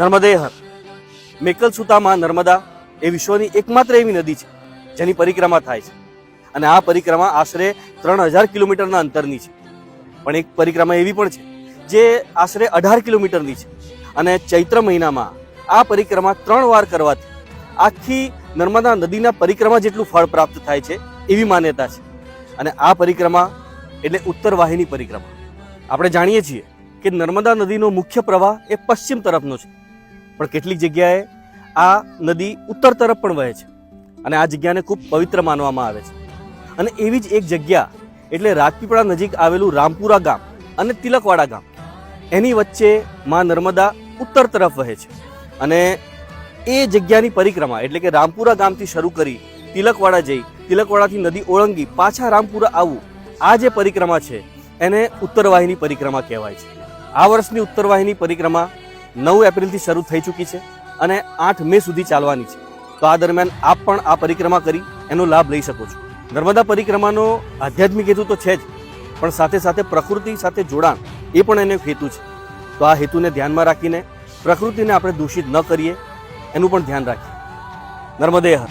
નર્મદે હર મેકલ સુતામાં નર્મદા એ વિશ્વની એકમાત્ર એવી નદી છે જેની પરિક્રમા થાય છે અને આ પરિક્રમા આશરે 3000 કિલોમીટરના અંતરની છે. પણ એક પરિક્રમા એવી પણ છે જે આશરે 18 કિલોમીટરની છે અને ચૈત્ર મહિનામાં આ પરિક્રમા 3 વાર કરવાથી આખી નર્મદા નદીના પરિક્રમા જેટલું ફળ પ્રાપ્ત થાય છે એવી માન્યતા છે. અને આ પરિક્રમા એટલે ઉત્તર વાહિની પરિક્રમા. આપણે જાણીએ છીએ કે નર્મદા નદીનો મુખ્ય પ્રવાહ એ પશ્ચિમ તરફનો છે, પણ કેટલીક જગ્યાએ આ નદી ઉત્તર તરફ પણ વહે છે અને આ જગ્યાને ખૂબ પવિત્ર માનવામાં આવે છે. અને એવી જ એક જગ્યા એટલે રાજપીપળા નજીક આવેલું રામપુરા ગામ અને તિલકવાડા ગામ, એની વચ્ચે માં નર્મદા ઉત્તર તરફ વહે છે. અને એ જગ્યાની પરિક્રમા એટલે કે રામપુરા ગામથી શરૂ કરી તિલકવાડા જઈ તિલકવાડાથી નદી ઓળંગી પાછા રામપુરા આવવું, આ જે પરિક્રમા છે એને ઉત્તરવાહિની પરિક્રમા કહેવાય છે. આ વર્ષની ઉત્તરવાહિની પરિક્રમા 9 એપ્રિલથી શરૂ થઈ ચૂકી છે અને 8 મે સુધી ચાલવાની છે. તો આ દરમિયાન આપ પણ આ પરિક્રમા કરી એનો લાભ લઈ શકો છો. નર્મદા પરિક્રમાનો આધ્યાત્મિક હેતુ તો છે જ, પણ સાથે સાથે પ્રકૃતિ સાથે જોડાણ એ પણ એનો એક હેતુ છે. તો આ હેતુને ધ્યાનમાં રાખીને પ્રકૃતિને આપણે દૂષિત ન કરીએ એનું પણ ધ્યાન રાખીએ. નર્મદે હર.